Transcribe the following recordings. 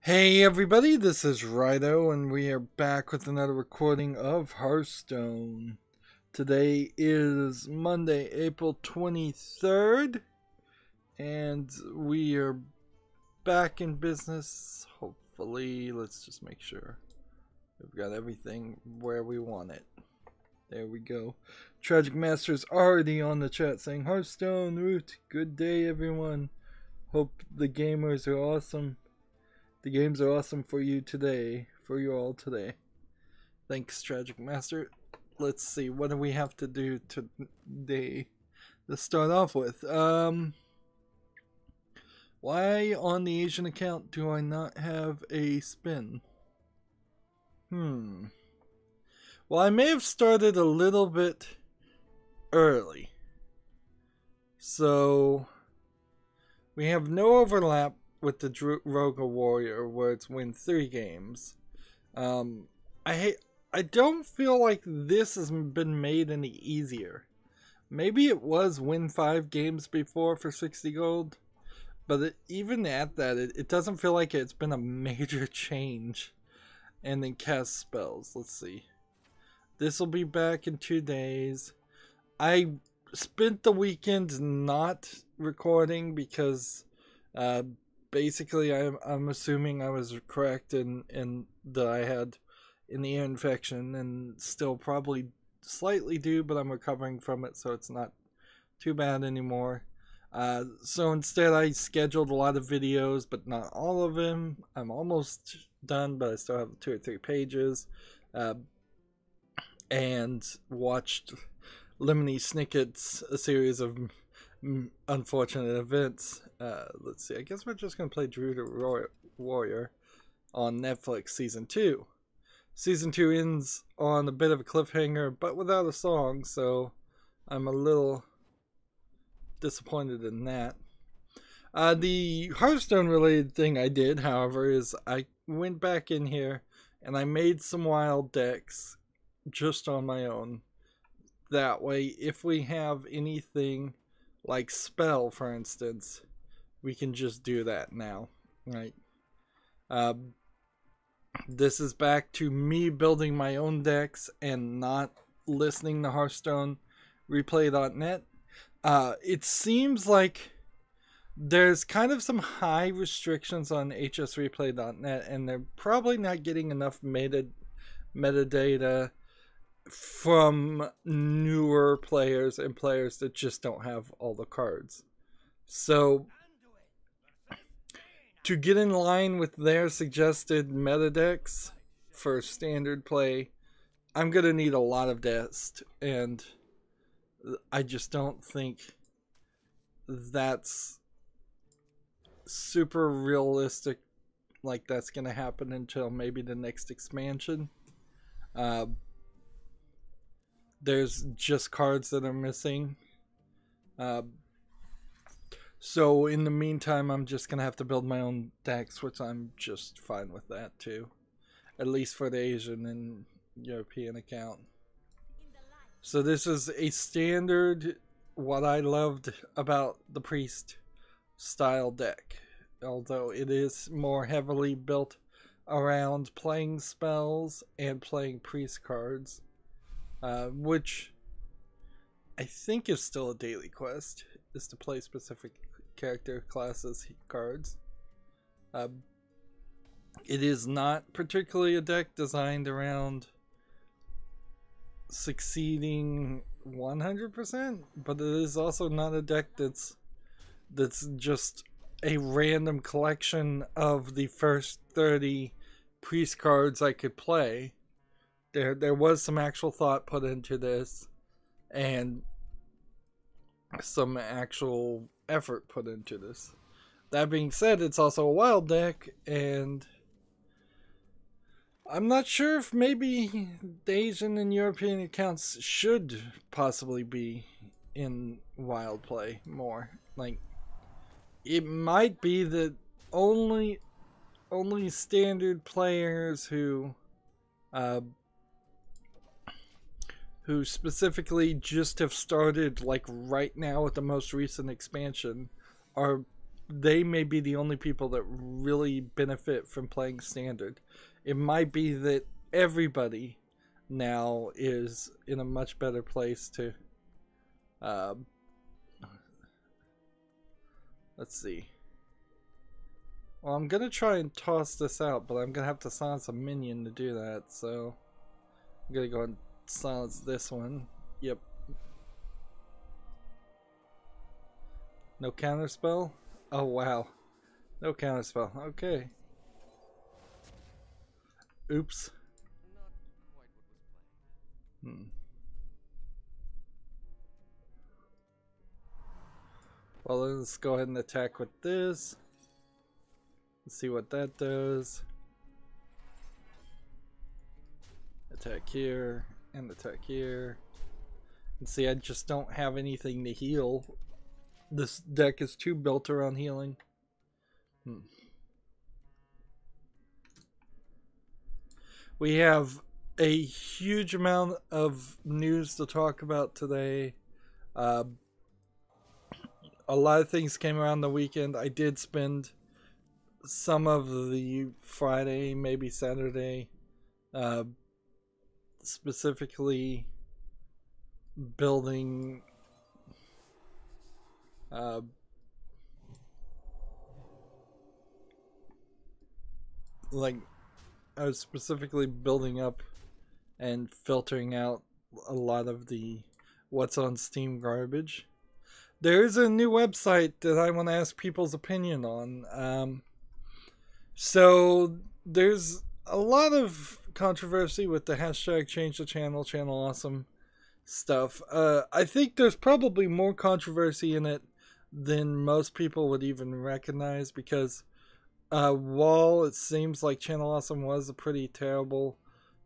Hey everybody, this is Rydo and we are back with another recording of Hearthstone. Today is Monday, April 23rd, and we are back in business. Hopefully, let's just make sure we've got everything where we want it. There we go. Tragic Master's already on the chat saying, Hearthstone root, good day everyone. Hope the gamers are awesome. The games are awesome for you today, for you all today. Thanks, Tragic Master. Let's see, what do we have to do today to start off with? Why on the Asian account do I not have a spin? Well, I may have started a little bit early. So, we have no overlap with the Rogue Warrior, where it's win 3 games. I don't feel like this has been made any easier. Maybe it was win 5 games before for 60 gold, but even at that, it doesn't feel like it's been a major change. And then cast spells. Let's see. This will be back in 2 days. I spent the weekend not recording because basically, I'm assuming I was correct in that I had an ear infection and still probably slightly do, but I'm recovering from it, so it's not too bad anymore. So instead, I scheduled a lot of videos, but not all of them. I'm almost done, but I still have 2 or 3 pages. And watched Lemony Snicket's a series of unfortunate events. Let's see, I guess we're just gonna play Druid Warrior on Netflix season 2. Season 2 ends on a bit of a cliffhanger, but without a song, so I'm a little disappointed in that. The Hearthstone related thing I did, however, is I went back in here and I made some wild decks just on my own. That way, if we have anything like spell, for instance, we can just do that now, right? This is back to me building my own decks and not listening to Hearthstone replay.net. It seems like there's kind of some high restrictions on hsreplay.net, and they're probably not getting enough metadata from newer players and players that just don't have all the cards. So to get in line with their suggested meta decks for standard play, I'm gonna need a lot of dust, and I just don't think that's super realistic, like that's gonna happen until maybe the next expansion. There's just cards that are missing. So in the meantime, I'm just going to have to build my own decks, which I'm just fine with that too. At least for the Asian and European account. So this is a standard, what I loved about the Priest style deck. Although it is more heavily built around playing spells and playing Priest cards. Which I think is still a daily quest, is to play specific character classes cards. It is not particularly a deck designed around succeeding 100%, but it is also not a deck that's just a random collection of the first 30 Priest cards I could play. There was some actual thought put into this, and some actual effort put into this. That being said, it's also a wild deck, and I'm not sure if maybe the Asian and European accounts should possibly be in wild play more. Like, it might be that only standard players who specifically just have started like right now with the most recent expansion are they may be the only people that really benefit from playing standard. It might be that everybody now is in a much better place to let's see. Well, I'm gonna try and toss this out, but I'm gonna have to silence a minion to do that, so I'm gonna go and silence this one. Yep. No counterspell? Oh wow. No counterspell. Okay. Oops. Well, let's go ahead and attack with this. Let's see what that does. Attack here and attack here. And see, I just don't have anything to heal. This deck is too built around healing. We have a huge amount of news to talk about today. A lot of things came around the weekend. I did spend some of the Friday, maybe Saturday, specifically building like I was specifically building up and filtering out a lot of the what's on Steam garbage. There's a new website that I want to ask people's opinion on. So there's a lot of controversy with the hashtag change the channel awesome stuff. I think there's probably more controversy in it than most people would even recognize, because while it seems like Channel Awesome was a pretty terrible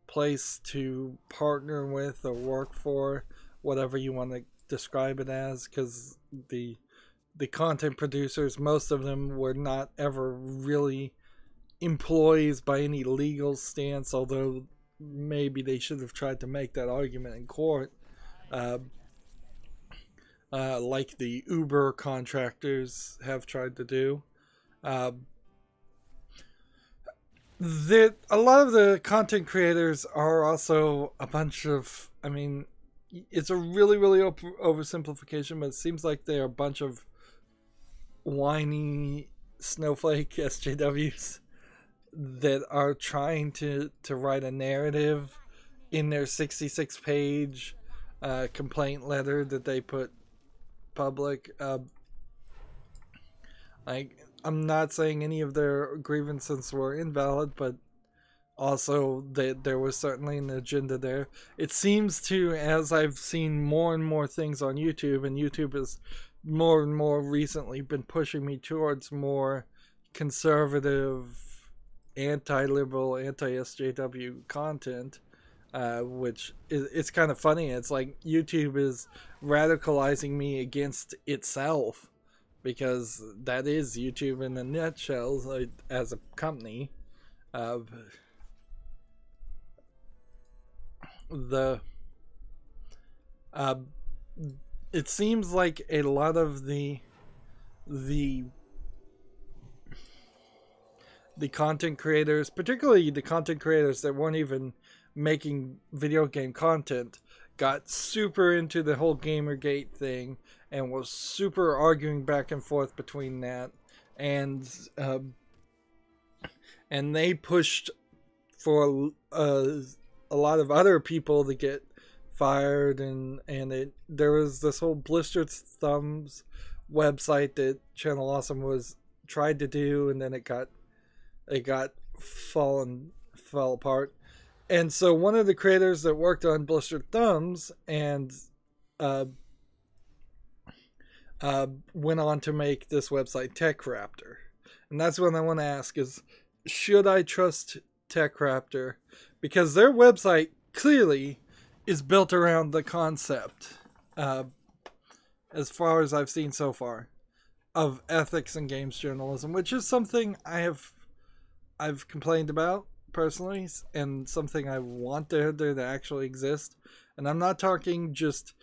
place to partner with or work for, whatever you want to describe it as, because the content producers, most of them were not ever really employees by any legal stance, although maybe they should have tried to make that argument in court, like the Uber contractors have tried to do. That a lot of the content creators are also a bunch of, I mean, it's a really oversimplification, but it seems like they're a bunch of whiny snowflake SJWs that are trying to write a narrative in their 66-page complaint letter that they put public. Like, I'm not saying any of their grievances were invalid, but also there was certainly an agenda there. It seems to, as I've seen more and more things on YouTube, and YouTube has more and more recently been pushing me towards more conservative, anti-liberal, anti-SJW content, which it's kind of funny. It's like YouTube is radicalizing me against itself, because that is YouTube in a nutshell, like, as a company. It seems like a lot of the content creators, particularly the content creators that weren't even making video game content, got super into the whole Gamergate thing and was super arguing back and forth between that, and they pushed for a lot of other people to get fired, and there was this whole Blistered Thumbs website that Channel Awesome tried to do, and then it fell apart. And so one of the creators that worked on Blistered Thumbs and went on to make this website, TechRaptor. And that's what I want to ask is, should I trust TechRaptor? Because their website clearly is built around the concept, as far as I've seen so far, of ethics in games journalism, which is something I've complained about personally, and something I want there to actually exist. And I'm not talking just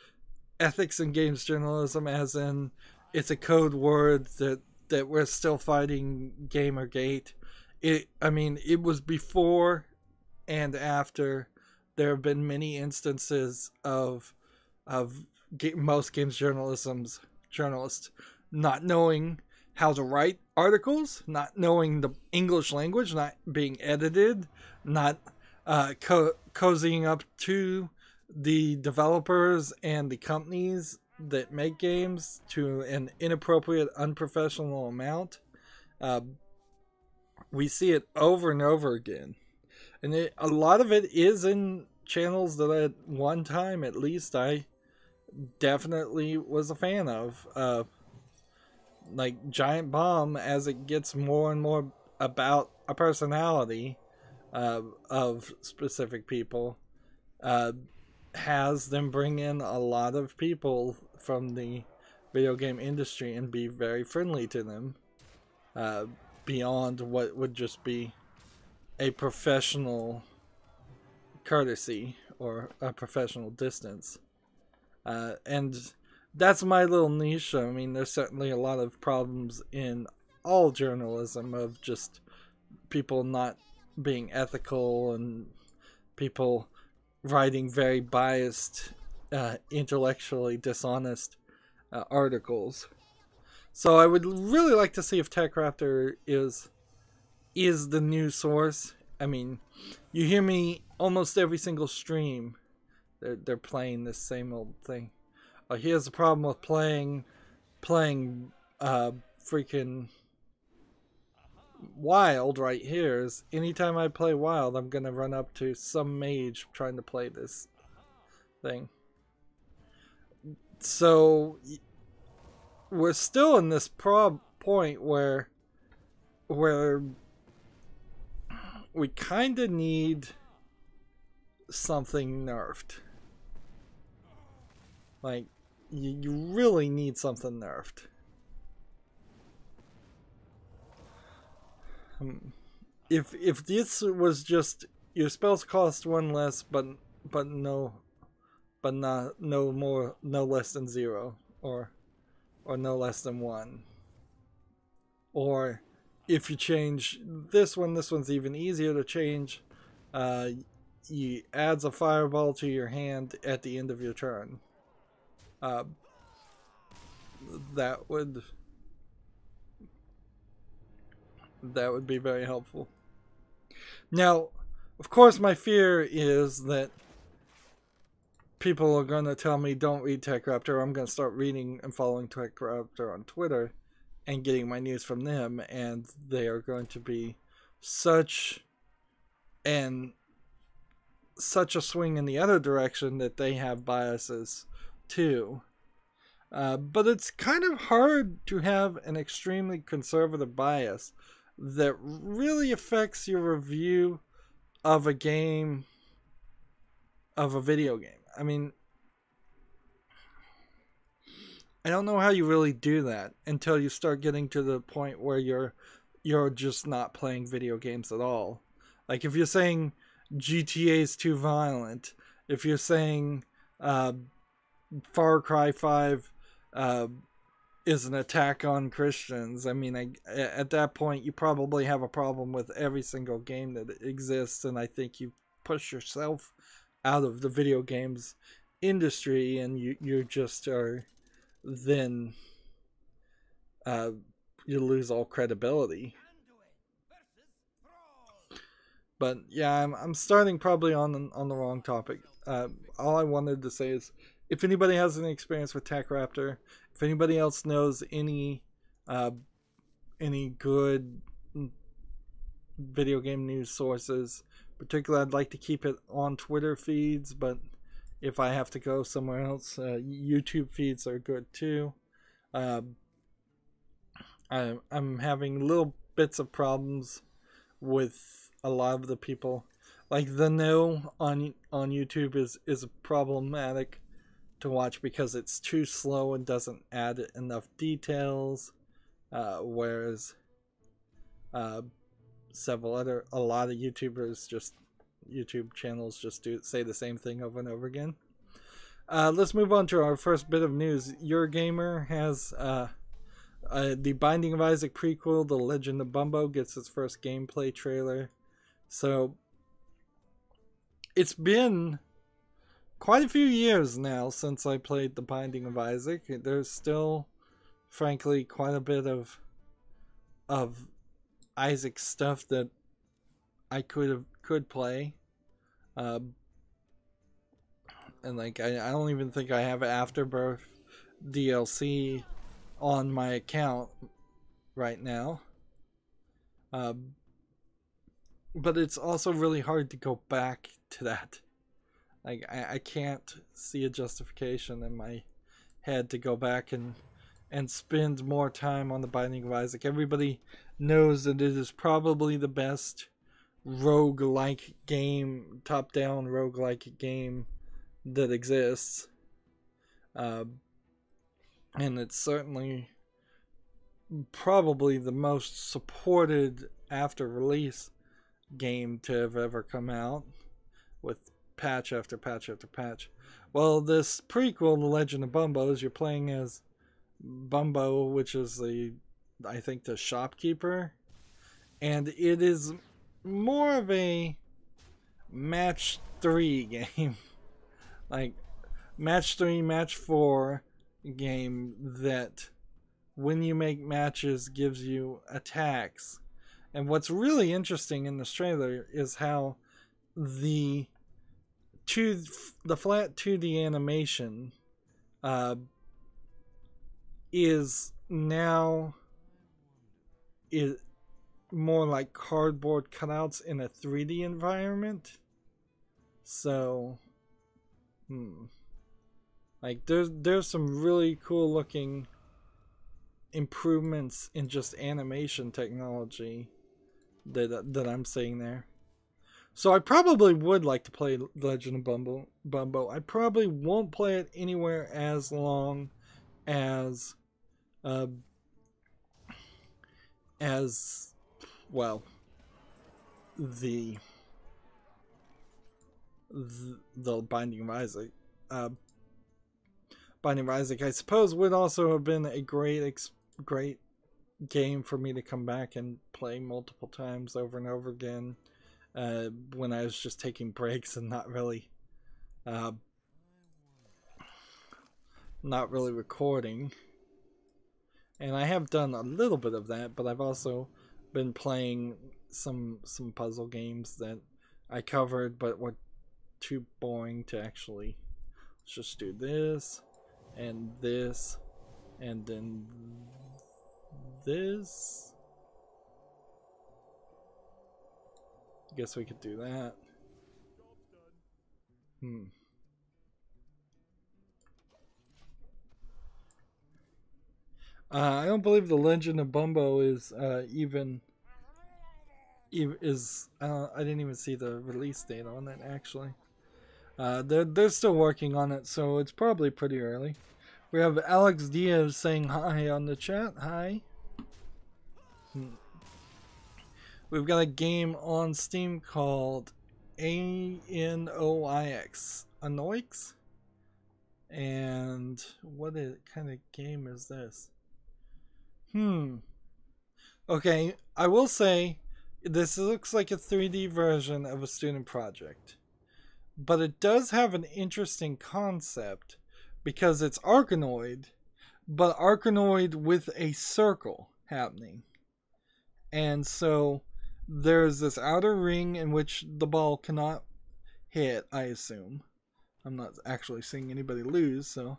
ethics in games journalism as in it's a code word that that we're still fighting Gamergate. I mean, it was before and after. There have been many instances of most games journalists not knowing how to write articles, not knowing the English language, not being edited, not cozying up to the developers and the companies that make games to an inappropriate, unprofessional amount. We see it over and over again. And a lot of it is in channels that at one time, at least, I definitely was a fan of. Like Giant Bomb, as it gets more and more about a personality of specific people, has them bring in a lot of people from the video game industry and be very friendly to them, beyond what would just be a professional courtesy or a professional distance. And that's my little niche. I mean, there's certainly a lot of problems in all journalism of just people not being ethical and people writing very biased, intellectually dishonest articles. So I would really like to see if TechRaptor is the news source. I mean, you hear me almost every single stream. They're playing this same old thing. Here's the problem with playing freaking Wild right here is anytime I play Wild, I'm gonna run up to some mage trying to play this thing. So we're still in this point where we kind of need something nerfed. Like, you really need something nerfed. If this was just your spells cost one less, but no less than 0, or no less than 1, or if you change this one's even easier to change. You adds a fireball to your hand at the end of your turn. That would be very helpful. Now, of course, my fear is that people are going to tell me don't read TechRaptor. I'm going to start reading and following TechRaptor on Twitter and getting my news from them, and they are going to be such a swing in the other direction that they have biases too. But it's kind of hard to have an extremely conservative bias that really affects your review of a game, of a video game. I mean, I don't know how you really do that until you start getting to the point where you're just not playing video games at all. Like if you're saying GTA is too violent, if you're saying Far Cry 5 is an attack on Christians, I mean, at that point you probably have a problem with every single game that exists, and I think you push yourself out of the video games industry, and you just are then you lose all credibility. But yeah, I'm starting probably on the wrong topic. All I wanted to say is, if anybody has any experience with TechRaptor, if anybody else knows any good video game news sources, particularly I'd like to keep it on Twitter feeds, but if I have to go somewhere else, YouTube feeds are good too. I'm having little bits of problems with a lot of the people. Like the No on YouTube is problematic to watch because it's too slow and doesn't add enough details, whereas a lot of YouTube channels just say the same thing over and over again. Let's move on to our first bit of news. Your Gamer has The Binding of Isaac prequel, The Legend of Bumbo, gets its first gameplay trailer. So it's been quite a few years now since I played The Binding of Isaac. There's still, frankly, quite a bit of Isaac stuff that I could play. And like I don't even think I have Afterbirth DLC on my account right now. But it's also really hard to go back to that. Like I can't see a justification in my head to go back and spend more time on The Binding of Isaac. Everybody knows that it is probably the best roguelike game, top-down roguelike game that exists. And it's certainly probably the most supported after release game to have ever come out, with patch after patch after patch. Well, this prequel, The Legend of Bumbo, is you're playing as Bumbo, which is I think the shopkeeper, and it is more of a match 3 game. Like match 3, match 4 game that when you make matches gives you attacks. And what's really interesting in this trailer is how the flat 2D animation is now more like cardboard cutouts in a 3D environment. So like there's some really cool looking improvements in just animation technology that I'm seeing there. So I probably would like to play Legend of Bumbo. I probably won't play it anywhere as long as well the Binding of Isaac. Binding of Isaac, I suppose, would also have been a great game for me to come back and play multiple times over and over again when I was just taking breaks and not really recording. And I have done a little bit of that, but I've also been playing some puzzle games that I covered but were too boring to actually. Let's just do this and this and then this. I guess we could do that. I don't believe The Legend of Bumbo is I didn't even see the release date on it, actually. They're still working on it, so it's probably pretty early. We have Alex Diaz saying hi on the chat. Hi. We've got a game on Steam called Anoix. Anoix? And what kind of game is this? Okay, I will say this looks like a 3D version of a student project. But it does have an interesting concept because it's Arkanoid, but Arkanoid with a circle happening. And so there's this outer ring in which the ball cannot hit, I assume. I'm not actually seeing anybody lose, so.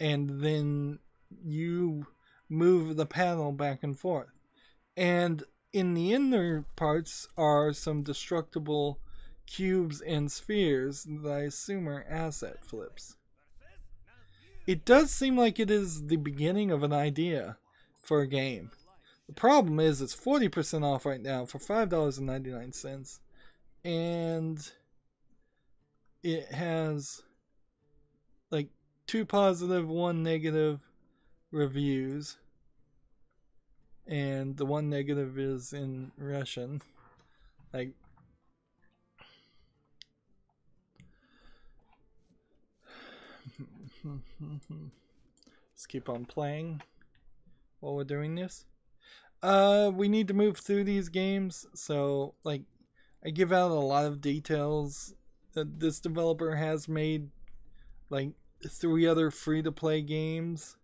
And then you move the panel back and forth. And in the inner parts are some destructible cubes and spheres that I assume are asset flips. It does seem like it is the beginning of an idea for a game. The problem is it's 40% off right now for $5.99, and it has like 2 positive, 1 negative reviews, and the 1 negative is in Russian. Like, let's keep on playing. while we're doing this. We need to move through these games, so like I give out a lot of details that this developer has made like 3 other free-to-play games,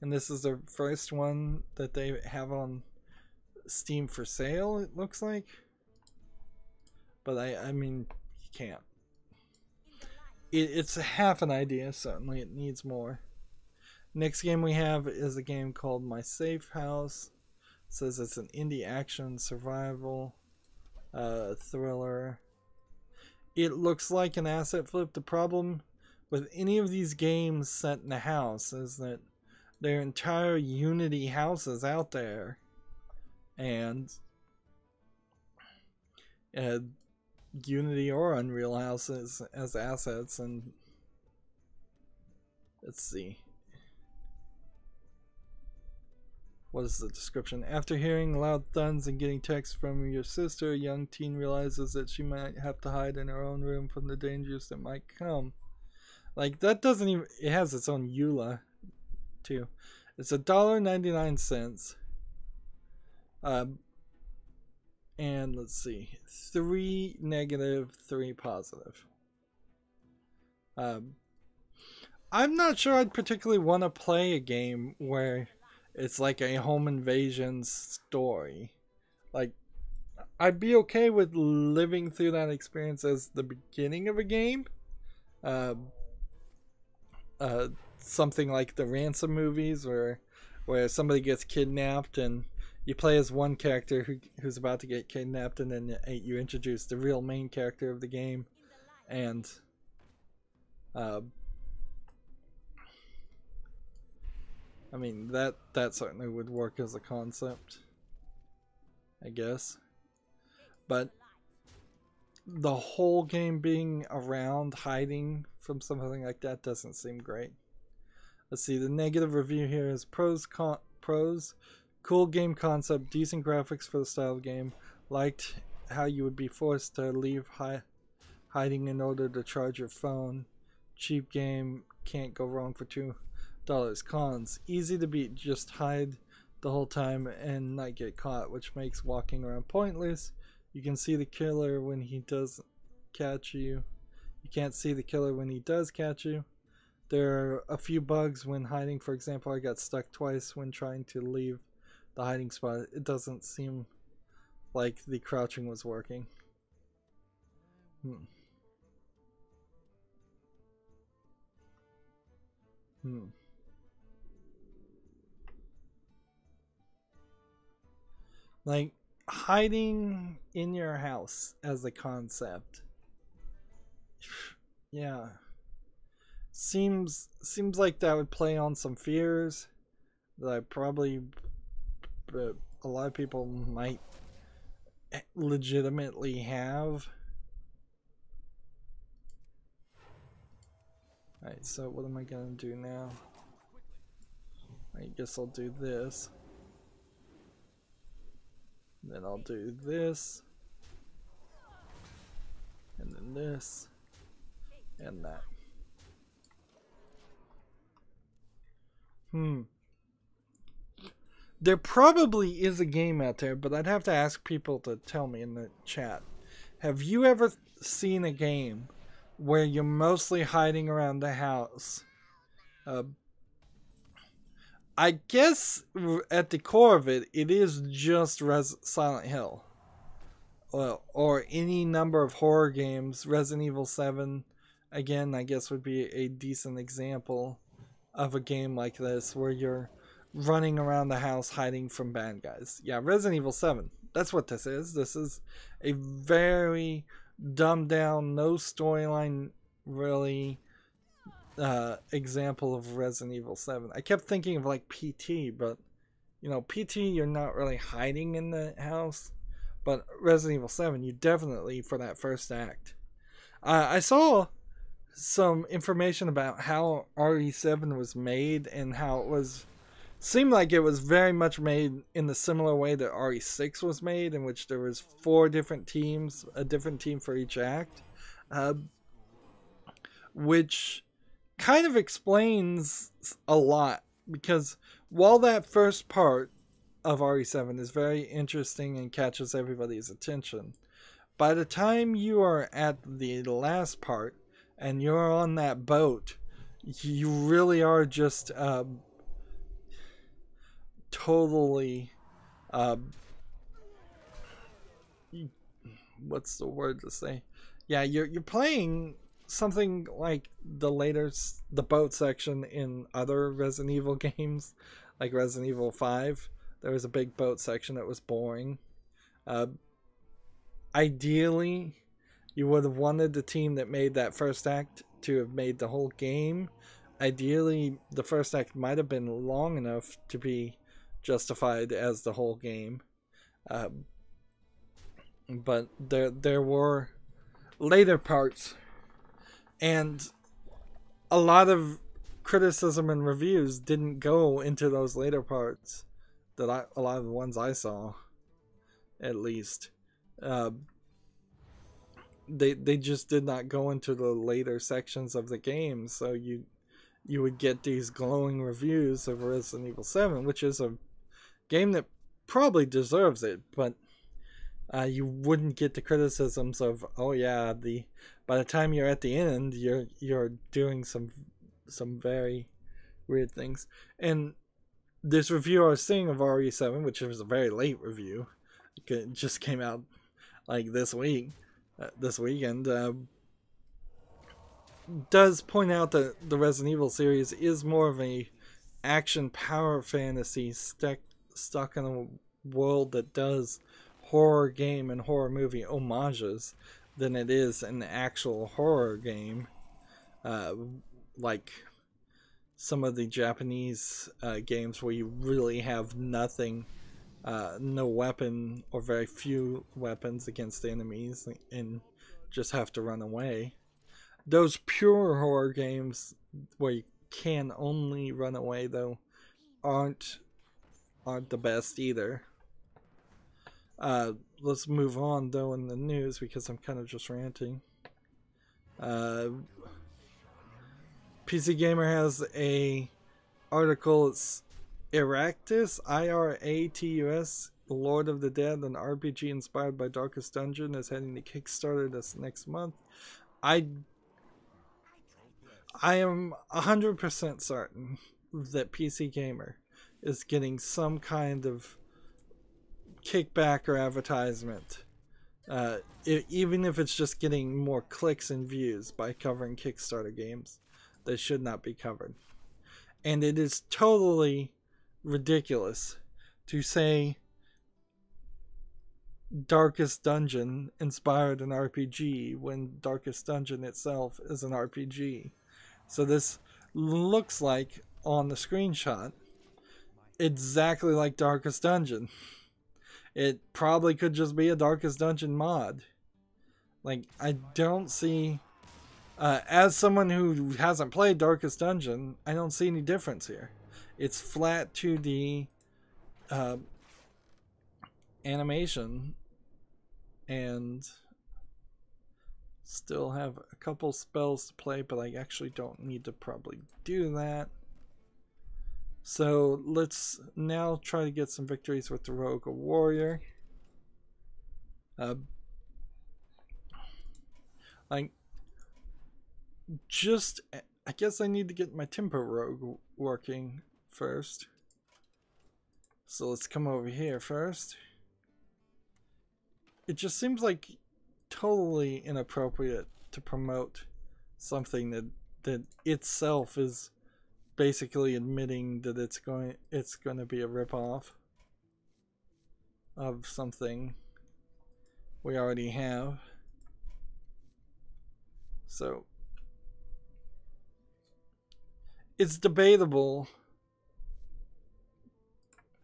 and this is the first one that they have on Steam for sale, it looks like. But I mean, you can't. It's half an idea, certainly it needs more. Next game we have is a game called My Safe House. It says it's an indie action survival thriller. It looks like an asset flip. The problem with any of these games set in a house is that there are entire Unity houses out there, and Unity or Unreal houses as assets. And let's see, what is the description? After hearing loud thuds and getting texts from your sister, a young teen realizes that she might have to hide in her own room from the dangers that might come. Like, that doesn't even... It has its own EULA, too. It's $1.99. And let's see. 3 negative, 3 positive. I'm not sure I'd particularly want to play a game where it's like a home invasion story. Like, I'd be okay with living through that experience as the beginning of a game. Something like the Ransom movies, where somebody gets kidnapped and you play as one character who's about to get kidnapped, and then you introduce the real main character of the game, and I mean that certainly would work as a concept, I guess. But the whole game being around hiding from something like that doesn't seem great. Let's see, the negative review here is pros. Cool game concept, decent graphics for the style of game. Liked how you would be forced to leave hiding in order to charge your phone. Cheap game, can't go wrong for $2. Cons, easy to beat, just hide the whole time and not get caught, which makes walking around pointless. You can see the killer when he does catch you. You can't see the killer when he does catch you. There are a few bugs when hiding. For example, I got stuck twice when trying to leave the hiding spot. It doesn't seem like the crouching was working. Like, hiding in your house as a concept, yeah, seems like that would play on some fears that a lot of people might legitimately have. Alright, so what am I gonna do now? I guess I'll do this. Then I'll do this. And then this. And that. There probably is a game out there, but I'd have to ask people to tell me in the chat. Have you ever seen a game where you're mostly hiding around the house? I guess at the core of it, it is just Silent Hill. Or any number of horror games. Resident Evil 7, again, I guess would be a decent example of a game like this, where you're running around the house hiding from bad guys. Yeah, Resident Evil 7. That's what this is. This is a very dumbed down, no storyline really example of Resident Evil 7. I kept thinking of like PT, but you know, PT you're not really hiding in the house, but Resident Evil 7 you definitely, for that first act. I saw some information about how RE7 was made and how it was seemed like it was very much made in the similar way that RE6 was made, in which there was 4 different teams, a different team for each act, which kind of explains a lot, because while that first part of RE7 is very interesting and catches everybody's attention, by the time you are at the last part and you're on that boat, you really are just totally what's the word to say? Yeah, you're playing something like the boat section in other Resident Evil games, like Resident Evil 5. There was a big boat section that was boring. Ideally, you would have wanted the team that made that first act to have made the whole game. Ideally, the first act might have been long enough to be justified as the whole game. But there were later parts, and a lot of criticism and reviews didn't go into those later parts. A lot of the ones I saw, at least, they just did not go into the later sections of the game. So you would get these glowing reviews of Resident Evil 7, which is a game that probably deserves it, but you wouldn't get the criticisms of, oh yeah, by the time you're at the end, you're doing some very weird things. And this review I was seeing of RE7, which was a very late review, it just came out like this weekend, does point out that the Resident Evil series is more of a action power fantasy stuck in a world that does horror game and horror movie homages than it is an actual horror game, like some of the Japanese games where you really have nothing, no weapon or very few weapons against enemies and just have to run away. Those pure horror games where you can only run away, though, aren't the best either. Let's move on, though, in the news, because I'm kind of just ranting. PC Gamer has a article. It's Iratus, Iratus, Lord of the Dead, an RPG inspired by Darkest Dungeon, is heading to Kickstarter this next month. I am 100% certain that PC Gamer is getting some kind of kickback or advertisement, even if it's just getting more clicks and views by covering Kickstarter games that should not be covered. And it is totally ridiculous to say Darkest Dungeon inspired an RPG when Darkest Dungeon itself is an RPG. So this looks like, on the screenshot, exactly like Darkest Dungeon. It probably could just be a Darkest Dungeon mod. Like, I don't see, as someone who hasn't played Darkest Dungeon, I don't see any difference here. It's flat 2D animation, and still have a couple spells to play, but I actually don't need to probably do that. So let's now try to get some victories with the Rogue or Warrior. I guess I need to get my Tempo Rogue working first. So let's come over here first. It just seems like totally inappropriate to promote something that itself is basically admitting that it's going to be a ripoff of something we already have. So it's debatable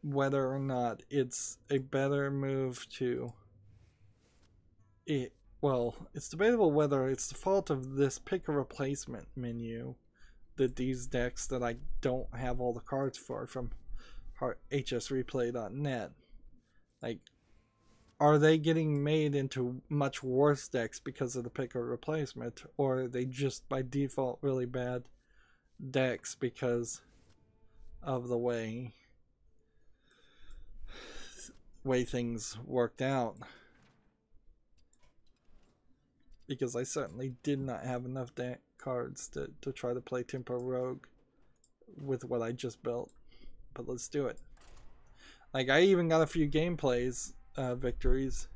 whether or not it's a better move to it. Well, it's debatable whether it's the fault of this pick a replacement menu that these decks that I don't have all the cards for from hsreplay.net, like, are they getting made into much worse decks because of the pick a replacement, or are they just by default really bad decks because of the way things worked out, because I certainly did not have enough cards to try to play Tempo Rogue with what I just built. But let's do it. Like, I even got a few gameplays victories,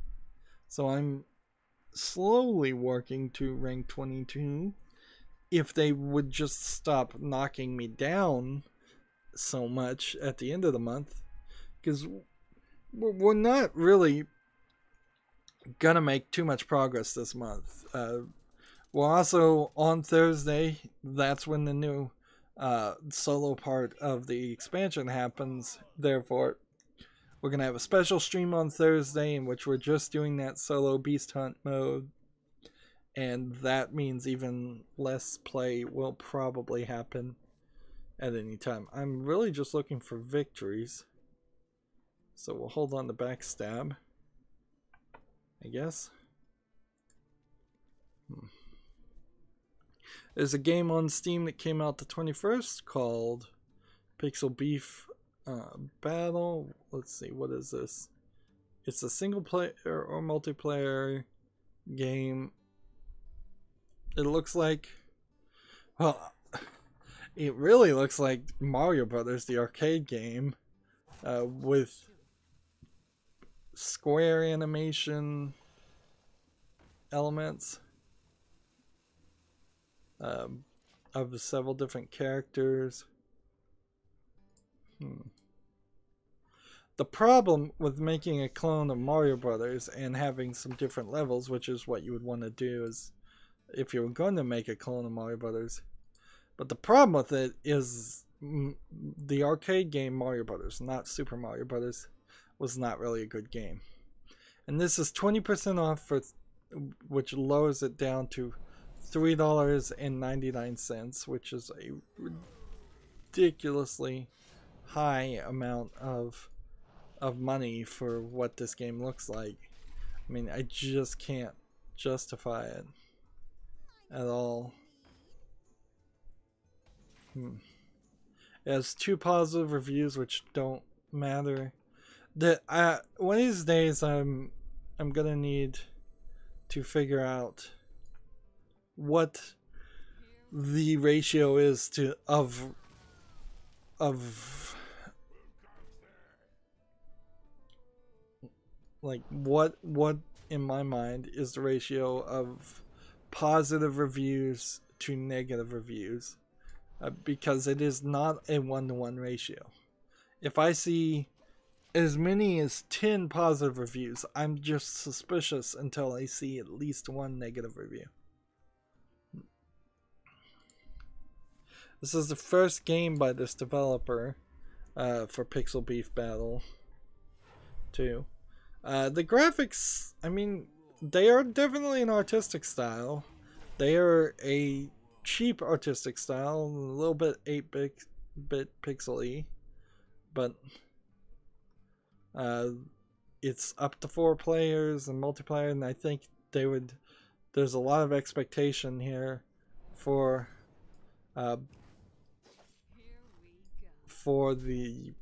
so I'm slowly working to rank 22. If they would just stop knocking me down so much at the end of the month, because we're not really gonna make too much progress this month. We're also on Thursday, that's when the new solo part of the expansion happens. Therefore, we're gonna have a special stream on Thursday in which we're just doing that solo beast hunt mode, and that means even less play will probably happen at any time. I'm really just looking for victories, so we'll hold on to backstab, I guess. There's a game on Steam that came out the 21st called Pixel Beef Battle. Let's see, what is this? It's a single player or multiplayer game. It looks like, well, it really looks like Mario Brothers, the arcade game, with square animation elements of several different characters. The problem with making a clone of Mario Brothers and having some different levels, which is what you would want to do is if you were going to make a clone of Mario Brothers, but the problem with it is the arcade game Mario Brothers, not Super Mario Brothers, was not really a good game. And this is 20% off, for which lowers it down to $3.99, which is a ridiculously high amount of money for what this game looks like. I mean, I just can't justify it at all. It has 2 positive reviews, which don't matter. One of these days, I'm gonna need to figure out what the ratio is to of like what in my mind is the ratio of positive reviews to negative reviews, because it is not a 1-to-1 ratio. If I see as many as 10 positive reviews, I'm just suspicious until I see at least 1 negative review. This is the first game by this developer for Pixel Beef Battle 2. The graphics, I mean, they are definitely an artistic style. They are a cheap artistic style, a little bit 8-bit pixel-y, but it's up to 4 players and multiplayer, and I think there's a lot of expectation here for the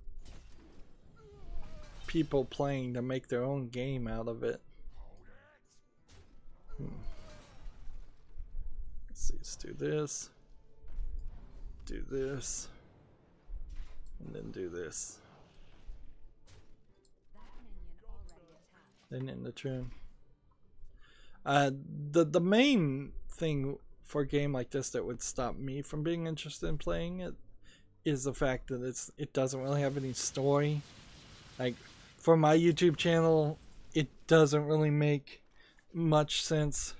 people playing to make their own game out of it. Let's see, let's do this, and then do this. Then in the turn. The main thing for a game like this that would stop me from being interested in playing it is the fact that it doesn't really have any story. Like, for my YouTube channel, it doesn't really make much sense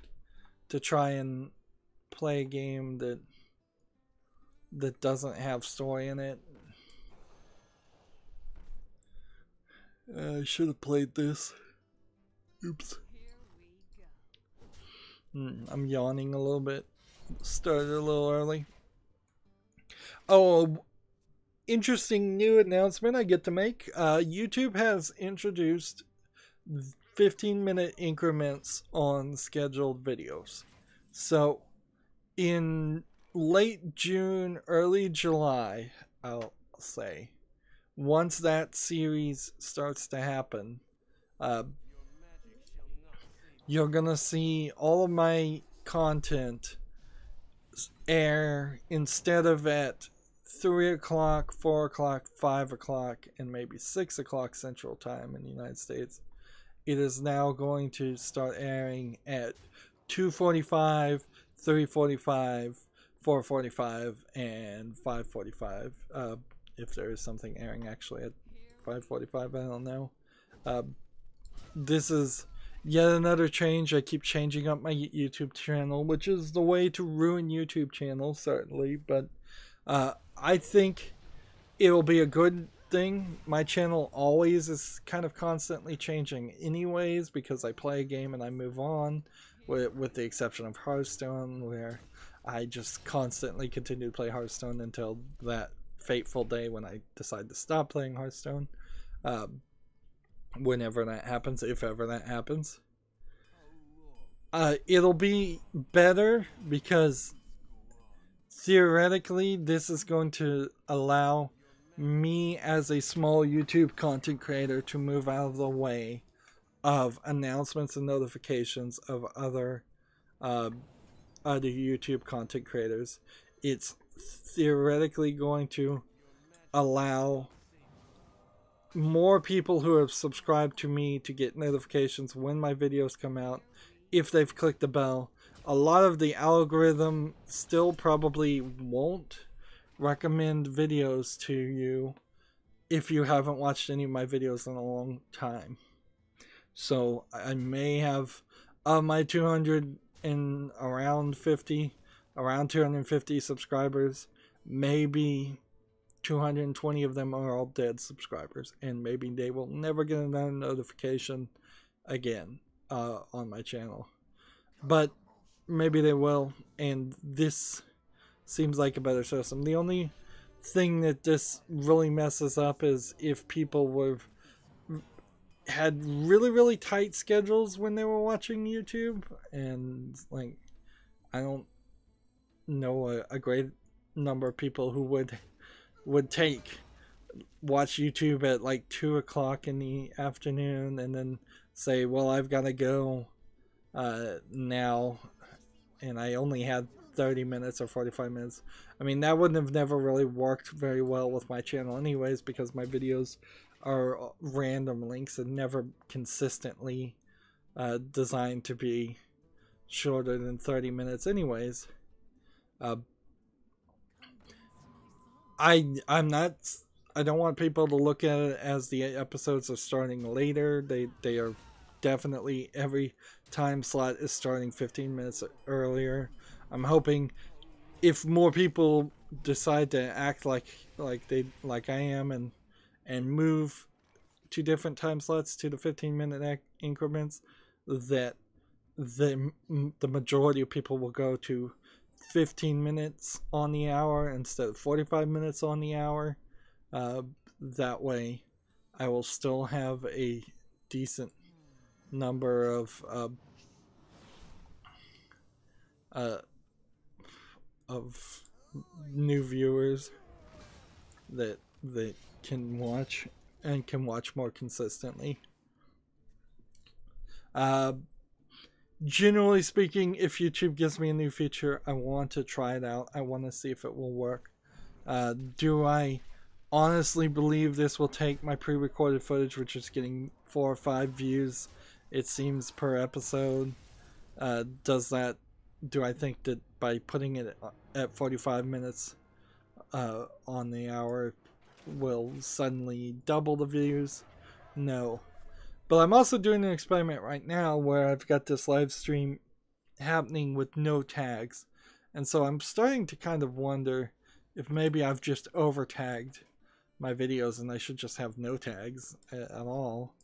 to try and play a game that doesn't have story in it. I should have played this. Oops. I'm yawning a little bit. Started a little early. Oh, interesting new announcement I get to make. YouTube has introduced 15-minute increments on scheduled videos. So in late June, early July, I'll say. Once that series starts to happen, you're gonna see all of my content air instead of at 3 o'clock, 4 o'clock, 5 o'clock, and maybe 6 o'clock Central Time in the United States. It is now going to start airing at 2:45, 3:45, 4:45, and 5:45. If there is something airing actually at 5:45, I don't know. This is yet another change. I keep changing up my YouTube channel, which is the way to ruin YouTube channels, certainly. But I think it'll be a good thing. My channel always is kind of constantly changing anyways, because I play a game and I move on, with the exception of Hearthstone, where I just constantly continue to play Hearthstone until that fateful day when I decide to stop playing Hearthstone. Whenever that happens, if ever that happens. It'll be better because theoretically this is going to allow me as a small YouTube content creator to move out of the way of announcements and notifications of other YouTube content creators. It's theoretically going to allow more people who have subscribed to me to get notifications when my videos come out if they've clicked the bell. A lot of the algorithm still probably won't recommend videos to you if you haven't watched any of my videos in a long time. So I may have my 200 and around 250 subscribers, maybe 220 of them are all dead subscribers, and maybe they will never get another notification again on my channel. But maybe they will, and this seems like a better system. The only thing that this really messes up is if people had really tight schedules when they were watching YouTube, and like I don't know a great number of people who would watch YouTube at like 2 o'clock in the afternoon and then say, well, I've got to go now, and I only had 30 minutes or 45 minutes. I mean, that wouldn't have never really worked very well with my channel anyways, because my videos are random links and never consistently designed to be shorter than 30 minutes anyways. I don't want people to look at it as the episodes are starting later. They are definitely, every time slot is starting 15 minutes earlier. I'm hoping if more people decide to act like I am and move to different time slots to the 15-minute increments, that the majority of people will go to 15 minutes on the hour instead of 45 minutes on the hour. That way I will still have a decent number of new viewers that can watch, and can watch more consistently. Generally speaking, if YouTube gives me a new feature, I want to try it out. I want to see if it will work. Do I honestly believe this will take my pre-recorded footage, which is getting 4 or 5 views, it seems, per episode? Do I think that by putting it at 45 minutes on the hour will suddenly double the views? No. But I'm also doing an experiment right now where I've got this live stream happening with no tags. And so I'm starting to kind of wonder if maybe I've just over-tagged my videos and I should just have no tags at all.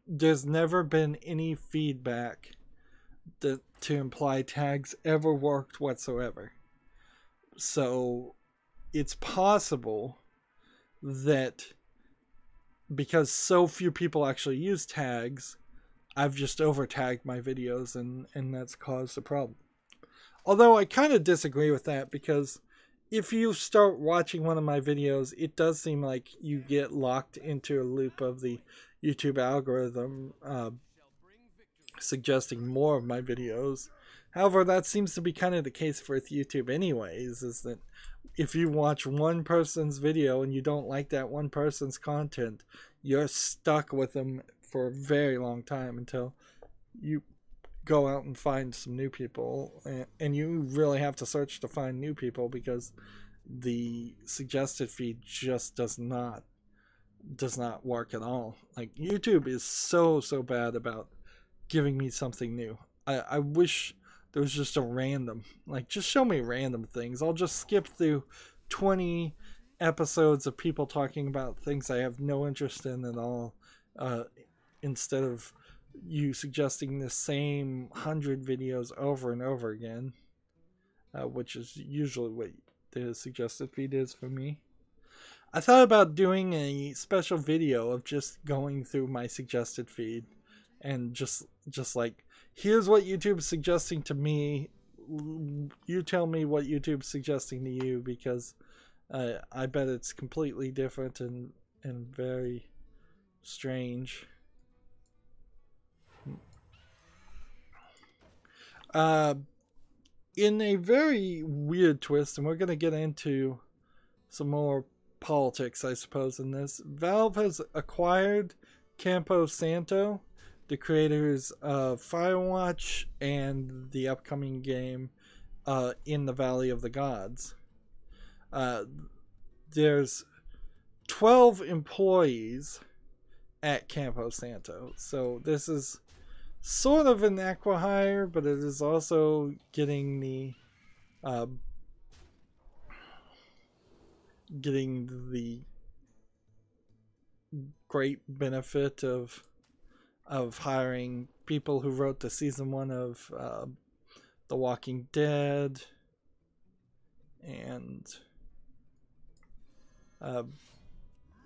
There's never been any feedback to imply tags ever worked whatsoever. So it's possible that because so few people actually use tags, I've just over-tagged my videos, and that's caused a problem. Although I kind of disagree with that, because if you start watching one of my videos, it does seem like you get locked into a loop of the YouTube algorithm suggesting more of my videos. However, that seems to be kind of the case with YouTube anyways, is that if you watch one person's video and you don't like that one person's content, you're stuck with them for a very long time until you go out and find some new people. And you really have to search to find new people because the suggested feed just does not work at all. Like, YouTube is so bad about giving me something new. I wish there was just a random, like, just show me random things. I'll just skip through 20 episodes of people talking about things I have no interest in at all, instead of you suggesting the same 100 videos over and over again, which is usually what the suggested feed is for me. I thought about doing a special video of just going through my suggested feed and just like, here's what YouTube's suggesting to me. You tell me what YouTube's suggesting to you, because I bet it's completely different and very strange. In a very weird twist, and we're going to get into some more politics, I suppose, in this, Valve has acquired Campo Santo, the creators of Firewatch and the upcoming game In the Valley of the Gods. There's 12 employees at Campo Santo, so this is sort of an acqui-hire, but it is also getting the great benefit of hiring people who wrote the season 1 of The Walking Dead and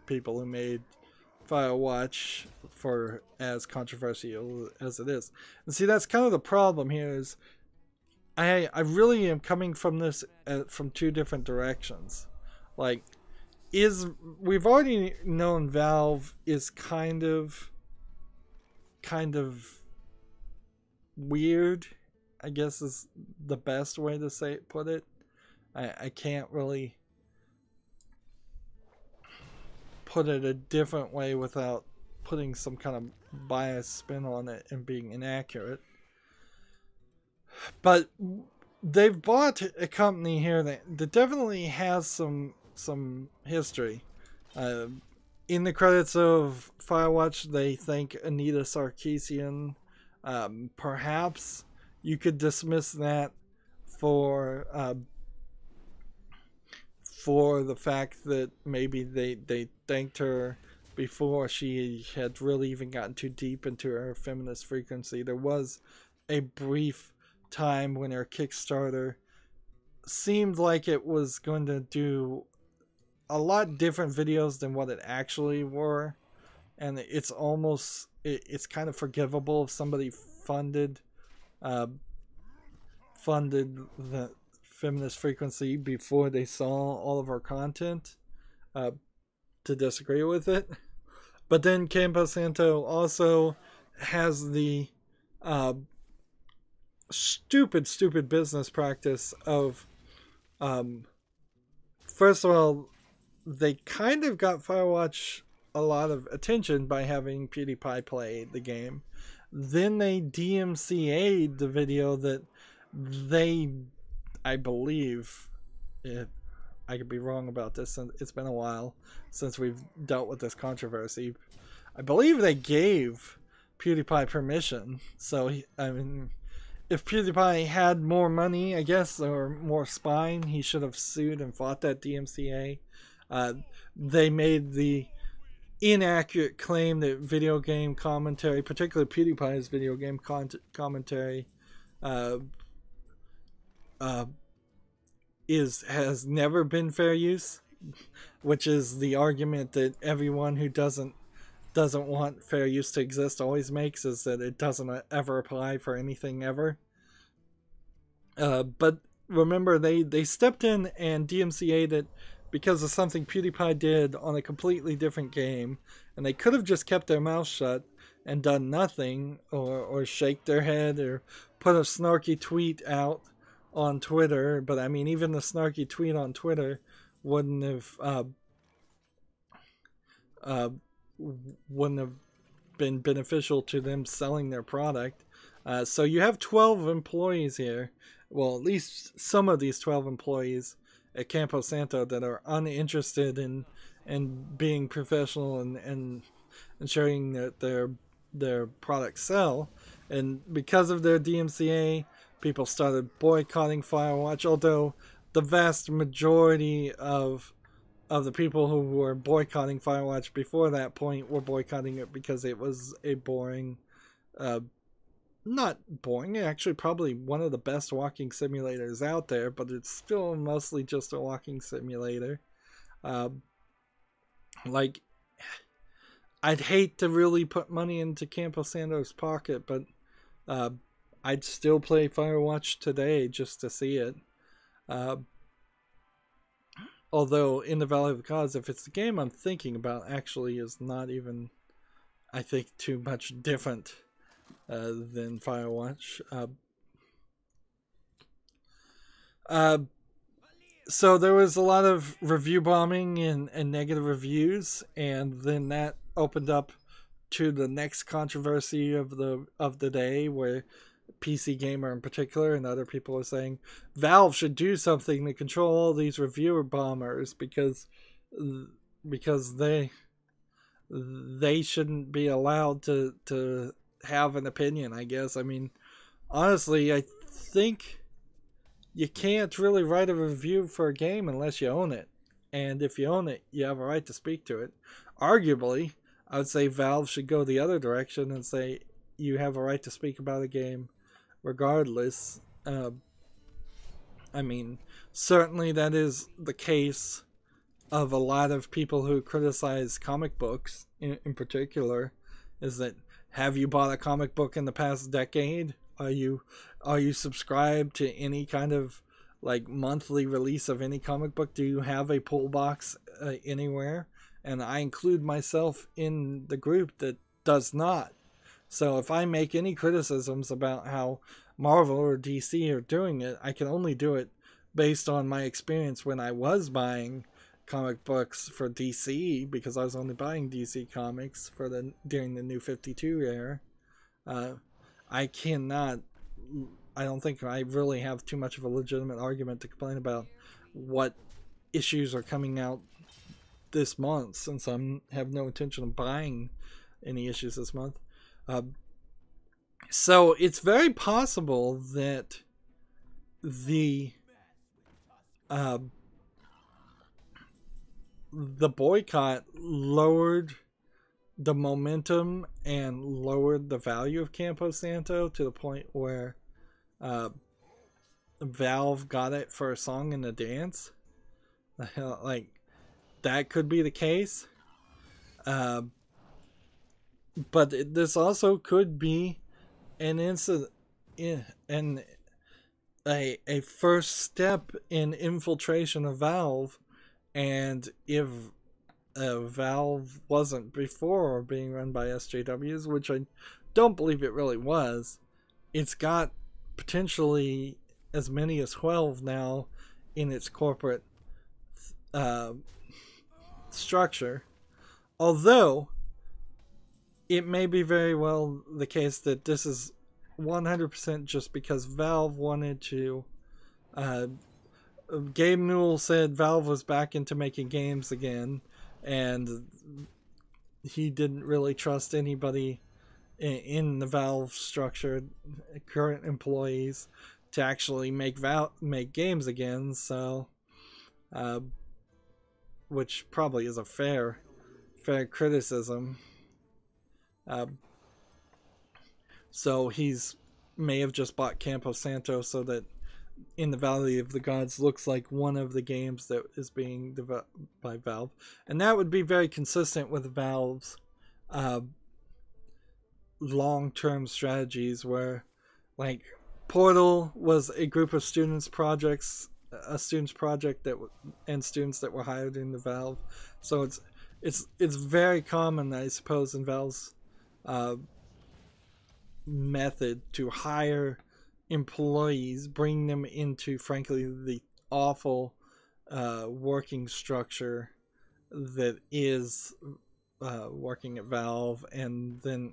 people who made Firewatch for as controversial as it is. And see, that's kind of the problem here, is I really am coming from this from two different directions. Like, we've already known Valve is kind of weird, I guess is the best way to put it. I can't really put it a different way without putting some kind of biased spin on it and being inaccurate. But they've bought a company here that definitely has some history. In the credits of Firewatch, they thank Anita Sarkeesian. Perhaps you could dismiss that for the fact that maybe they thanked her before she had really even gotten too deep into her feminist frequency. There was a brief time when her Kickstarter seemed like it was going to do a lot different videos than what it actually were, and it's kind of forgivable if somebody funded the feminist frequency before they saw all of our content to disagree with it. But then Campo Santo also has the stupid business practice of first of all, they kind of got Firewatch a lot of attention by having PewDiePie play the game. Then they DMCA'd the video that I believe, I could be wrong about this, and it's been a while since we've dealt with this controversy. I believe they gave PewDiePie permission. So, if PewDiePie had more money, I guess, or more spine, he should have sued and fought that DMCA. They made the inaccurate claim that video game commentary, particularly PewDiePie's video game commentary, has never been fair use, which is the argument that everyone who doesn't want fair use to exist always makes, is that it doesn't ever apply for anything ever. But remember they stepped in and DMCA'd it because of something PewDiePie did on a completely different game, and they could have just kept their mouth shut and done nothing, or shake their head, or put a snarky tweet out on Twitter. But I mean, even the snarky tweet on Twitter wouldn't have been beneficial to them selling their product. So you have 12 employees here. Well, at least some of these 12 employees at Campo Santo that are uninterested in being professional and ensuring that their products sell. And because of their DMCA, people started boycotting Firewatch, although the vast majority of the people who were boycotting Firewatch before that point were boycotting it because it was a boring, not boring, actually probably one of the best walking simulators out there, but it's still mostly just a walking simulator. Like, I'd hate to really put money into Campo Santo's pocket, but I'd still play Firewatch today just to see it. Although in the Valley of the Gods, if it's the game I'm thinking about, actually is not even, I think, too much different than Firewatch. So there was a lot of review bombing and negative reviews, and then that opened up to the next controversy of the day, where PC Gamer in particular and other people are saying Valve should do something to control all these reviewer bombers, because they shouldn't be allowed to have an opinion, I guess. I mean, honestly, I think you can't really write a review for a game unless you own it. And if you own it, you have a right to speak to it. Arguably, I would say Valve should go the other direction and say you have a right to speak about a game regardless. I mean, certainly that is the case of a lot of people who criticize comic books in particular, is that, have you bought a comic book in the past decade? Are you subscribed to any kind of like monthly release of any comic book? Do you have a pull box anywhere? And I include myself in the group that does not. So if I make any criticisms about how Marvel or DC are doing it, I can only do it based on my experience when I was buying comic books for DC, because I was only buying DC comics during the New 52 era. I don't think I really have too much of a legitimate argument to complain about what issues are coming out this month, since I have no intention of buying any issues this month. So it's very possible that the boycott lowered the momentum and lowered the value of Campo Santo to the point where Valve got it for a song and a dance. Like, that could be the case. But this also could be an incident, and a first step in infiltration of Valve. And if Valve wasn't before being run by SJWs, which I don't believe it really was, it's got potentially as many as 12 now in its corporate structure. Although it may be very well the case that this is 100% just because Valve wanted to. Gabe Newell said Valve was back into making games again, and he didn't really trust anybody in the Valve structure, current employees, to actually make games again. So, which probably is a fair criticism. So he's may have just bought Campo Santo so that In the Valley of the Gods looks like one of the games that is being developed by Valve, and that would be very consistent with Valve's long-term strategies, where like Portal was a group of students projects, a students project and students that were hired into Valve. So it's very common, I suppose, in Valve's method to hire employees, bring them into, frankly, the awful working structure that is working at Valve, and then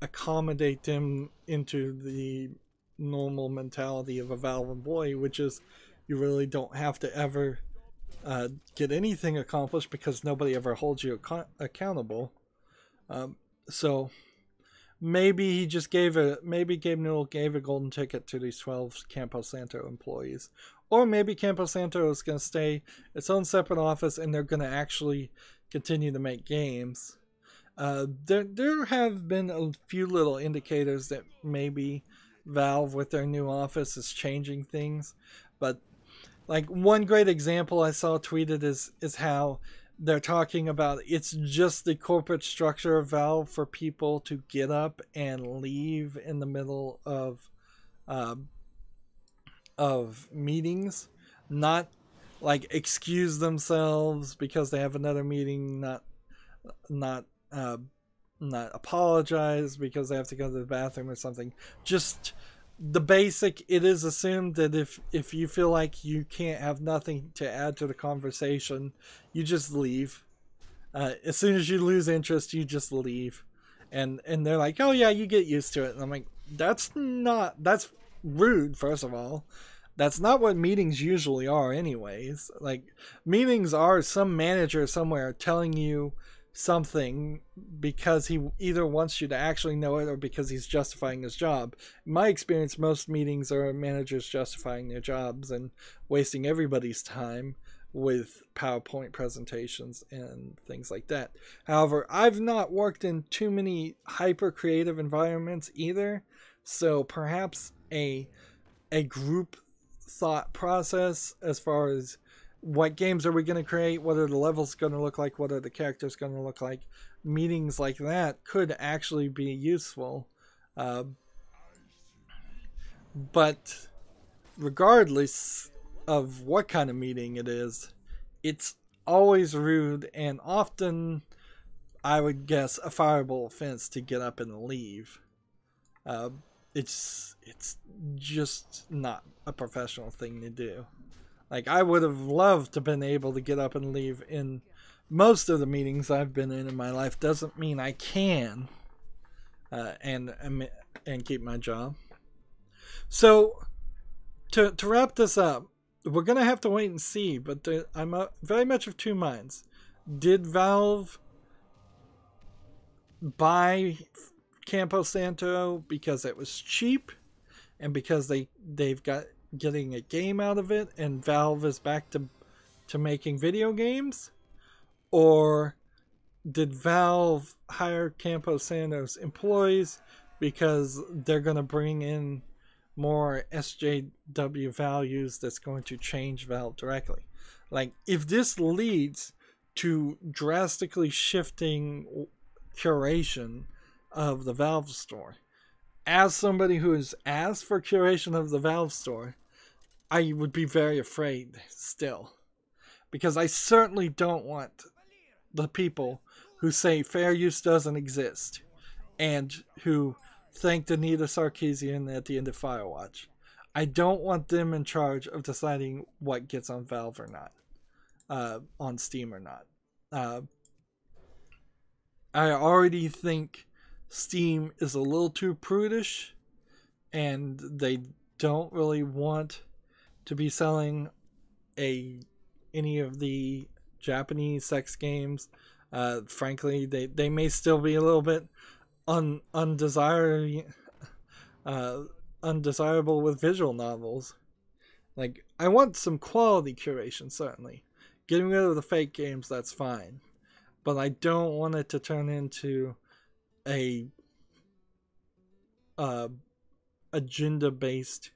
accommodate them into the normal mentality of a Valve employee, which is you really don't have to ever get anything accomplished because nobody ever holds you accountable. So maybe he just maybe Gabe Newell gave a golden ticket to these 12 Campo Santo employees. Or maybe Campo Santo is going to stay its own separate office and they're going to actually continue to make games. There have been a few little indicators that maybe Valve with their new office is changing things. But like one great example I saw tweeted is how they're talking about it's just the corporate structure of Valve for people to get up and leave in the middle of meetings, not like excuse themselves because they have another meeting, not apologize because they have to go to the bathroom or something. Just the basic, it is assumed that if you feel like you can't have nothing to add to the conversation, you just leave. As soon as you lose interest, you just leave. And they're like, oh yeah, you get used to it. And I'm like, that's rude, first of all. That's not what meetings usually are anyways. Like, meetings are some manager somewhere telling you something because he either wants you to actually know it or because he's justifying his job. In my experience, most meetings are managers justifying their jobs and wasting everybody's time with PowerPoint presentations and things like that. However, I've not worked in too many hyper creative environments either, so perhaps a group thought process as far as what games are we going to create, what are the levels going to look like, what are the characters going to look like, meetings like that could actually be useful. But regardless of what kind of meeting it is, it's always rude and often, I would guess, a fireable offense to get up and leave. It's just not a professional thing to do. Like, I would have loved to have been able to get up and leave in most of the meetings I've been in my life. Doesn't mean I can and keep my job. So, to wrap this up, we're going to have to wait and see, but I'm very much of two minds. Did Valve buy Campo Santo because it was cheap and because they've got getting a game out of it and Valve is back to making video games? Or did Valve hire Campo Santo's employees because they're going to bring in more SJW values that's going to change Valve directly? Like, if this leads to drastically shifting curation of the Valve store, as somebody who has asked for curation of the Valve store, I would be very afraid still. Because I certainly don't want the people who say fair use doesn't exist and who thanked Anita Sarkeesian at the end of Firewatch. I don't want them in charge of deciding what gets on Valve or not, on Steam or not. I already think Steam is a little too prudish and they don't really want to be selling any of the Japanese sex games. Frankly, they may still be a little bit undesirable with visual novels. Like, I want some quality curation, certainly. Getting rid of the fake games, that's fine. But I don't want it to turn into a agenda-based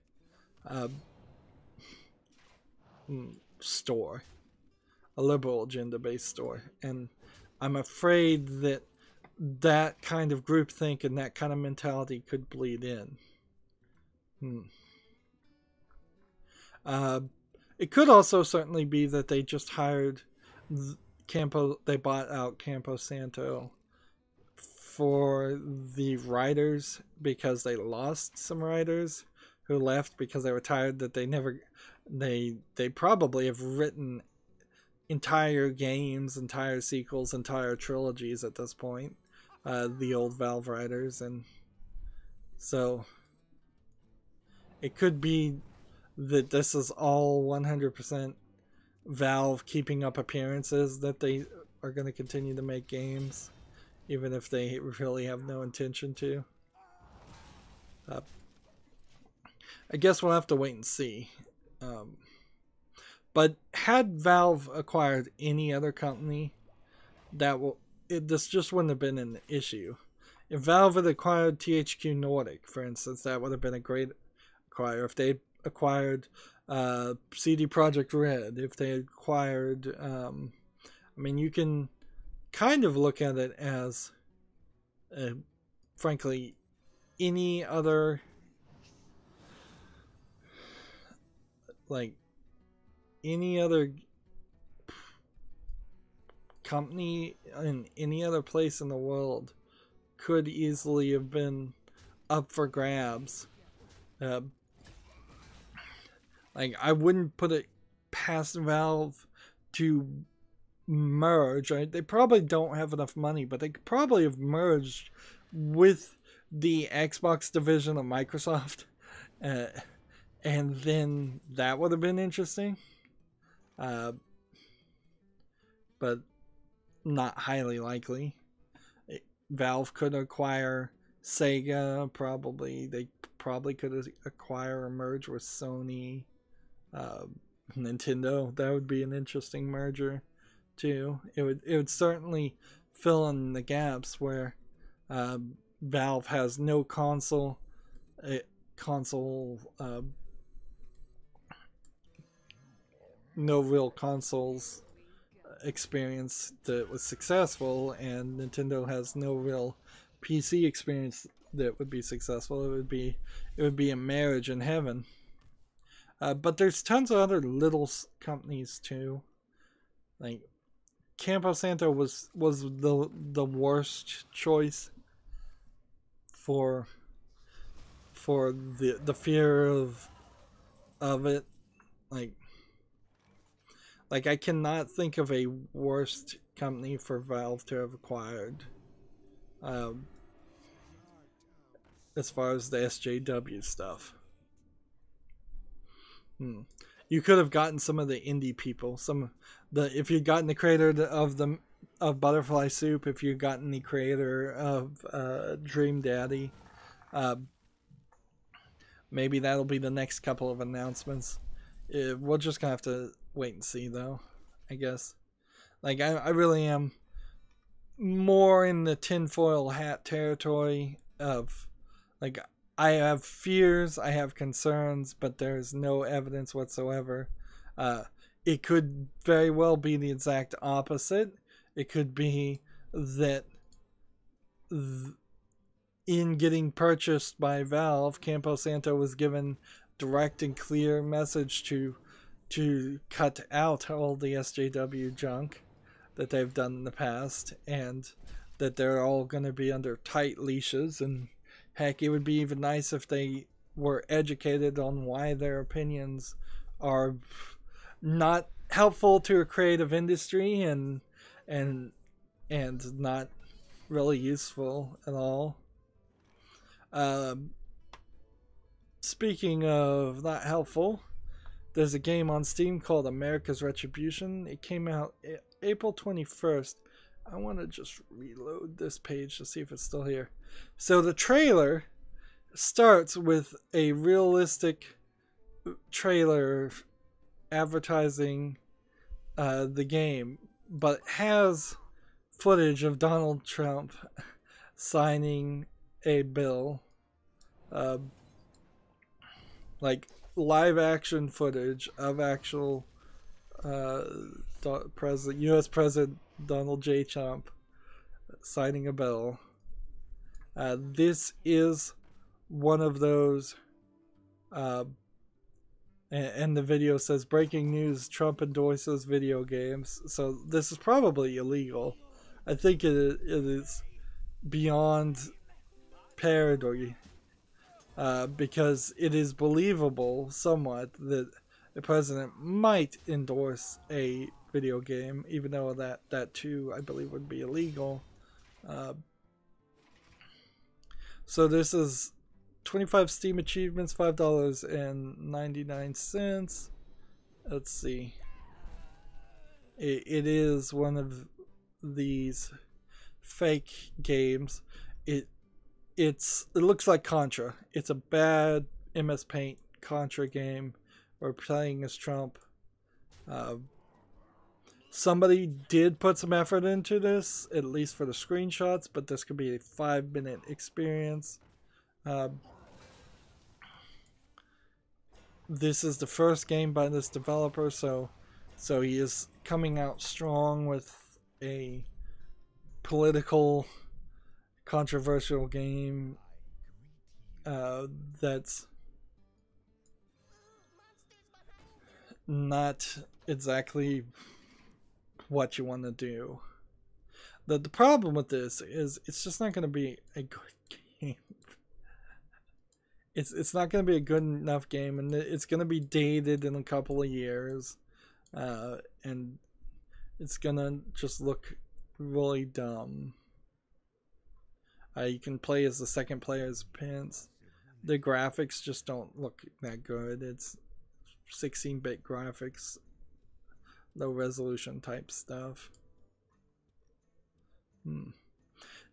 store. A liberal agenda-based store. And I'm afraid that that kind of groupthink and that kind of mentality could bleed in. It could also certainly be that they just hired they bought out Campo Santo for the writers because they lost some writers who left because they were tired that they probably have written entire games, entire sequels, entire trilogies at this point, the old Valve writers, and so it could be that this is all 100% Valve keeping up appearances that they are going to continue to make games, even if they really have no intention to. I guess we'll have to wait and see. But had Valve acquired any other company, this just wouldn't have been an issue. If Valve had acquired THQ Nordic, for instance, that would have been a great acquire. If they acquired CD Projekt Red, if they acquired, I mean, you can kind of look at it as, frankly, any other, like, any other company in any other place in the world could easily have been up for grabs. Like, I wouldn't put it past Valve to merge. Right? They probably don't have enough money, but they could probably have merged with the Xbox division of Microsoft, and then that would have been interesting. But not highly likely. Valve could acquire Sega, probably. They probably could acquire or merge with Sony. Nintendo, that would be an interesting merger too. It would certainly fill in the gaps where Valve has no no real consoles experience that was successful, and Nintendo has no real PC experience that would be successful. It would be a marriage in heaven. But there's tons of other little companies too. Like Campo Santo was the worst choice for the fear of it. Like I cannot think of a worst company for Valve to have acquired. As far as the SJW stuff. You could have gotten some of the indie people. If you'd gotten the creator of Butterfly Soup, if you'd gotten the creator of Dream Daddy, maybe that'll be the next couple of announcements. We're just gonna have to wait and see, though, I guess. Like I really am more in the tinfoil hat territory of, like, I have fears, I have concerns, but there's no evidence whatsoever. It could very well be the exact opposite. It could be that in getting purchased by Valve, Campo Santo was given direct and clear message to cut out all the SJW junk that they've done in the past, and that they're all going to be under tight leashes. And heck, it would be even nice if they were educated on why their opinions are not helpful to a creative industry and not really useful at all. Speaking of not helpful, there's a game on Steam called America's Retribution. It came out April 21st. I want to just reload this page to see if it's still here. So the trailer starts with a realistic trailer advertising the game, but has footage of Donald Trump signing a bill, like live action footage of actual U.S. President Donald J. Trump citing a bill. This is one of those, and the video says breaking news: Trump endorses video games. So this is probably illegal. I think it is beyond parody, because it is believable somewhat that the president might endorse a video game, even though that too, I believe, would be illegal. So this is 25 Steam achievements, $5.99. Let's see. It is one of these fake games. It looks like Contra. It's a bad MS Paint Contra game. We're playing as Trump. Somebody did put some effort into this, at least for the screenshots, but this could be a 5-minute experience. This is the first game by this developer, so he is coming out strong with a political, controversial game that's not exactly what you want to do. The problem with this is it's just not going to be a good game. It's not going to be a good enough game, and it's going to be dated in a couple of years, and it's going to just look really dumb. You can play as the second player's pins. The graphics just don't look that good. It's 16-bit graphics, low resolution type stuff. You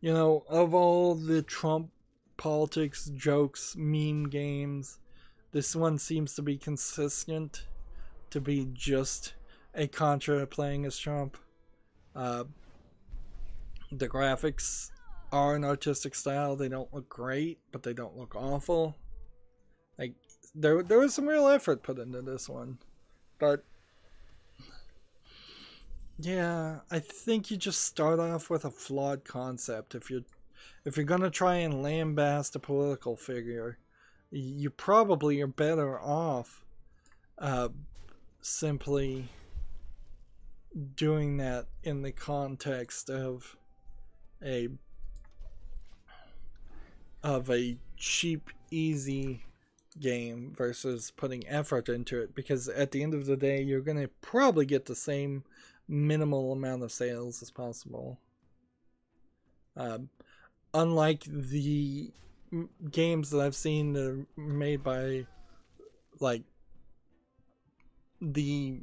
know, of all the Trump politics, jokes, meme games, this one seems to be consistent to be just a Contra playing as Trump. The graphics are an artistic style. They don't look great, but they don't look awful. Like, there was some real effort put into this one, but yeah, I think you just start off with a flawed concept. If you're gonna try and lambaste a political figure, you probably are better off simply doing that in the context of a cheap, easy game versus putting effort into it, because at the end of the day you're going to probably get the same minimal amount of sales as possible. Unlike the games that I've seen that are made by, like, the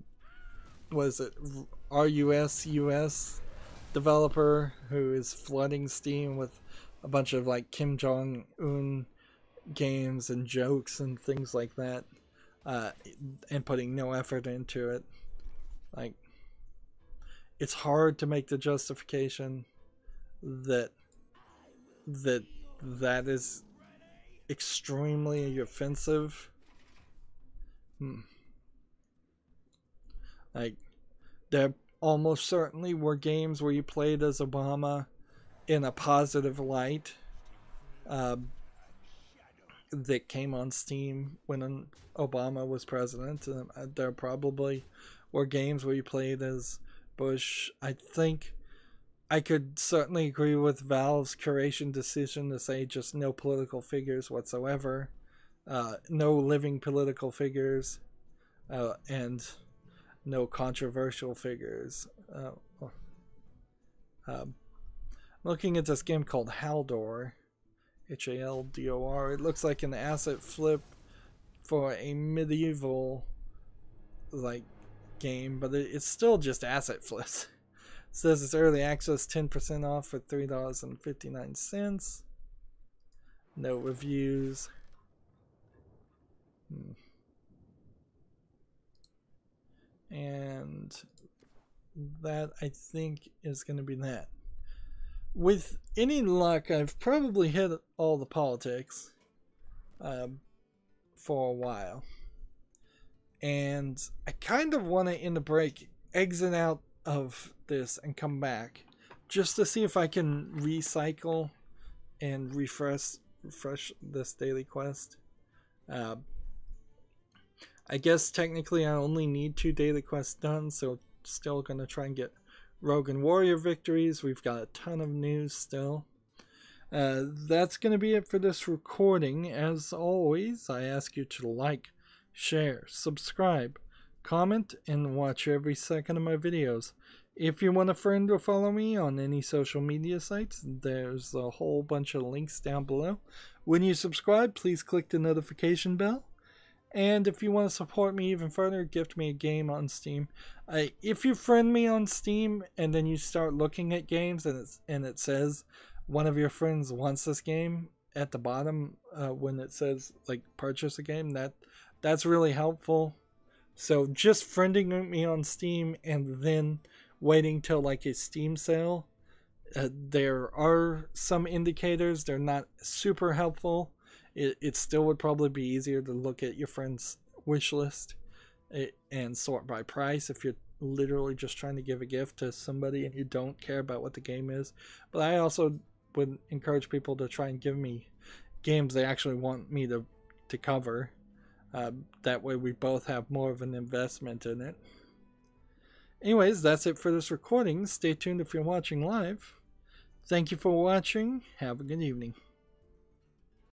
RUS developer who is flooding Steam with a bunch of like Kim Jong-un games and jokes and things like that, and putting no effort into it. Like, it's hard to make the justification that is extremely offensive. Like, there almost certainly were games where you played as Obama in a positive light that came on Steam when Obama was president. There probably were games where you played as Bush. I think I could certainly agree with Valve's curation decision to say just no political figures whatsoever, no living political figures, and no controversial figures. Looking at this game called Haldor, Haldor. It looks like an asset flip for a medieval like game, but it's still just asset flips. It says it's early access, 10% off for $3.59. No reviews. And that, I think, is going to be that. With any luck, I've probably hit all the politics for a while. And I kind of want to, in the break, exit out of this and come back. just to see if I can recycle and refresh this daily quest. I guess technically I only need 2 daily quests done, so still gonna try and get Rogue and Warrior victories. We've got a ton of news still. That's gonna be it for this recording. As always, I ask you to like, share, subscribe, comment, and watch every second of my videos. If you want a friend or follow me on any social media sites, there's a whole bunch of links down below. When you subscribe, please click the notification bell. And if you want to support me even further, gift me a game on Steam. If you friend me on Steam and then you start looking at games and it says one of your friends wants this game at the bottom when it says like purchase a game, that's really helpful. So just friending me on Steam and then waiting till like a Steam sale. There are some indicators. They're not super helpful. It still would probably be easier to look at your friend's wish list and sort by price if you're literally just trying to give a gift to somebody and you don't care about what the game is. But I also would encourage people to try and give me games they actually want me to cover. That way we both have more of an investment in it. Anyways, that's it for this recording. Stay tuned if you're watching live. Thank you for watching. Have a good evening.